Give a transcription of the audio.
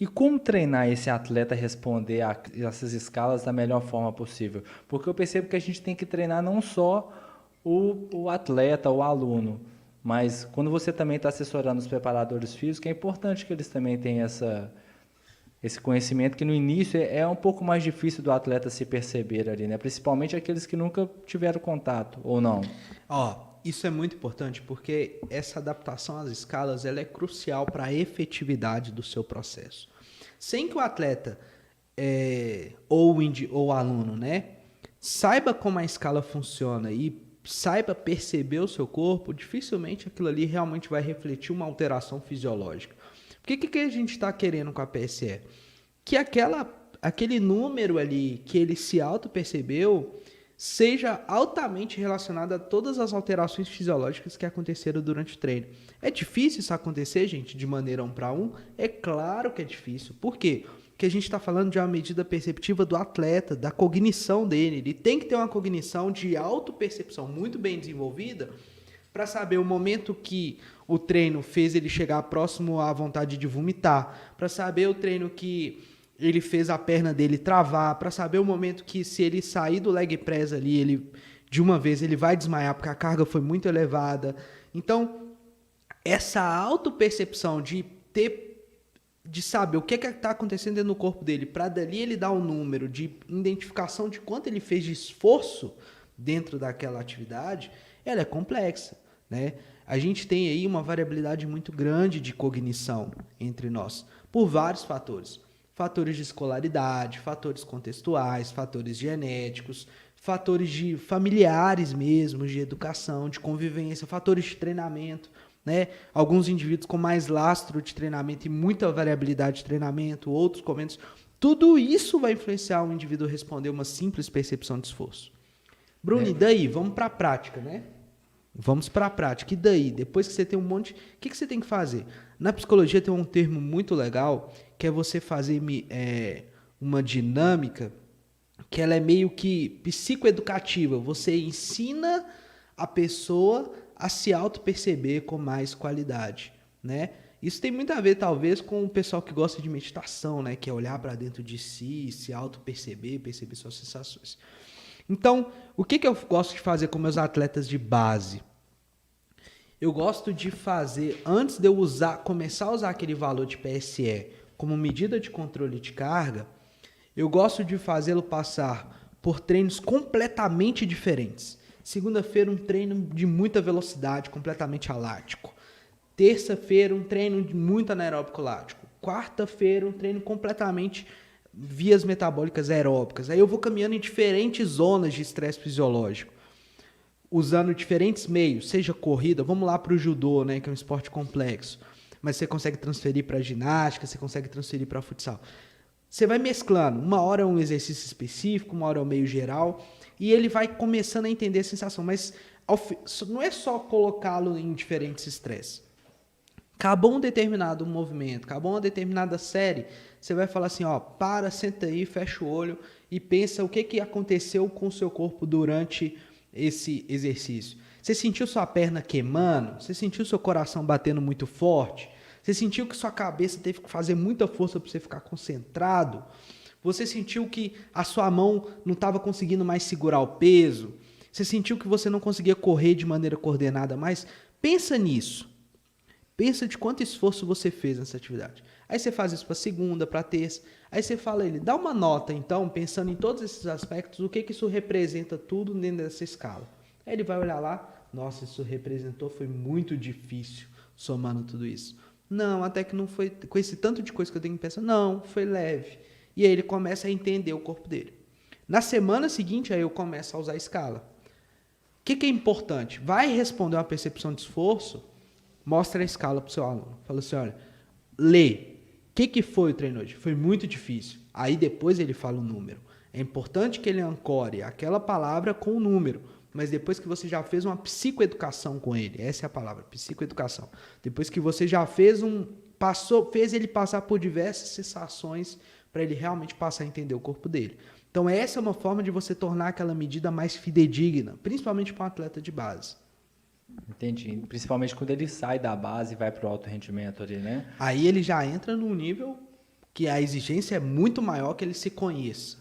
E como treinar esse atleta a responder a essas escalas da melhor forma possível? Porque eu percebo que a gente tem que treinar não só o atleta, o aluno, mas quando você também está assessorando os preparadores físicos, é importante que eles também tenham esse conhecimento que no início é um pouco mais difícil do atleta se perceber ali, né? Principalmente aqueles que nunca tiveram contato, ou não. Ó, isso é muito importante porque essa adaptação às escalas ela é crucial para a efetividade do seu processo. Sem que o atleta ou o aluno, né, saiba como a escala funciona e saiba perceber o seu corpo, dificilmente aquilo ali realmente vai refletir uma alteração fisiológica. Porque o que a gente está querendo com a PSE? Que aquele número ali que ele se auto-percebeu seja altamente relacionado a todas as alterações fisiológicas que aconteceram durante o treino. É difícil isso acontecer, gente, de maneira 1 para 1? É claro que é difícil. Por quê? Porque a gente está falando de uma medida perceptiva do atleta, da cognição dele. Ele tem que ter uma cognição de autopercepção muito bem desenvolvida para saber o momento que o treino fez ele chegar próximo à vontade de vomitar, para saber o treino que ele fez a perna dele travar, para saber o momento que se ele sair do leg press ali, ele de uma vez ele vai desmaiar porque a carga foi muito elevada. Então, essa autopercepção de saber o que está acontecendo dentro do corpo dele, para dali ele dar um número de identificação de quanto ele fez de esforço dentro daquela atividade, ela é complexa, né? A gente tem aí uma variabilidade muito grande de cognição entre nós, por vários fatores. Fatores de escolaridade, fatores contextuais, fatores genéticos, fatores de familiares mesmo, de educação, de convivência, fatores de treinamento, né? Alguns indivíduos com mais lastro de treinamento e muita variabilidade de treinamento, outros com menos. Tudo isso vai influenciar o indivíduo a responder uma simples percepção de esforço. Bruno, e daí? Vamos para a prática, né? Vamos para a prática. E daí? Depois que você tem um monte... O que você tem que fazer? Na psicologia tem um termo muito legal, que é você fazer uma dinâmica que ela é meio que psicoeducativa. Você ensina a pessoa a se auto-perceber com mais qualidade, né? Isso tem muito a ver, talvez, com o pessoal que gosta de meditação, né? Que é olhar para dentro de si, se auto-perceber, perceber suas sensações. Então, o que eu gosto de fazer com meus atletas de base? Eu gosto de fazer, antes de eu começar a usar aquele valor de PSE como medida de controle de carga, eu gosto de fazê-lo passar por treinos completamente diferentes. Segunda-feira, um treino de muita velocidade, completamente alático. Terça-feira, um treino de muito anaeróbico lático. Quarta-feira, um treino completamente vias metabólicas aeróbicas. Aí eu vou caminhando em diferentes zonas de estresse fisiológico, usando diferentes meios, seja corrida, vamos lá para o judô, né, que é um esporte complexo, mas você consegue transferir para ginástica, você consegue transferir para futsal. Você vai mesclando, uma hora é um exercício específico, uma hora é um meio geral, e ele vai começando a entender a sensação, mas não é só colocá-lo em diferentes estresses. Acabou um determinado movimento, acabou uma determinada série, você vai falar assim, ó, para, senta aí, fecha o olho e pensa o que aconteceu com o seu corpo durante esse exercício. Você sentiu sua perna queimando? Você sentiu seu coração batendo muito forte? Você sentiu que sua cabeça teve que fazer muita força para você ficar concentrado? Você sentiu que a sua mão não estava conseguindo mais segurar o peso? Você sentiu que você não conseguia correr de maneira coordenada mais? Pensa nisso. Pensa de quanto esforço você fez nessa atividade. Aí você faz isso para segunda, para terça. Aí você fala ele, dá uma nota então, pensando em todos esses aspectos, o que isso representa tudo dentro dessa escala. Aí ele vai olhar lá, nossa, isso representou, foi muito difícil somando tudo isso. Não, até que não foi, com esse tanto de coisa que eu tenho que pensar, não, foi leve. E aí ele começa a entender o corpo dele. Na semana seguinte, aí eu começo a usar a escala. O que é importante? Vai responder uma percepção de esforço, mostra a escala para o seu aluno. Fala assim, olha, lê. O que foi o treino hoje? Foi muito difícil. Aí depois ele fala o número. É importante que ele ancore aquela palavra com o número. Mas depois que você já fez uma psicoeducação com ele, essa é a palavra, psicoeducação. Depois que você já fez fez ele passar por diversas sensações para ele realmente passar a entender o corpo dele. Então essa é uma forma de você tornar aquela medida mais fidedigna, principalmente para um atleta de base. Entendi. Principalmente quando ele sai da base e vai para o alto rendimento ali, né? Aí ele já entra num nível que a exigência é muito maior que ele se conheça.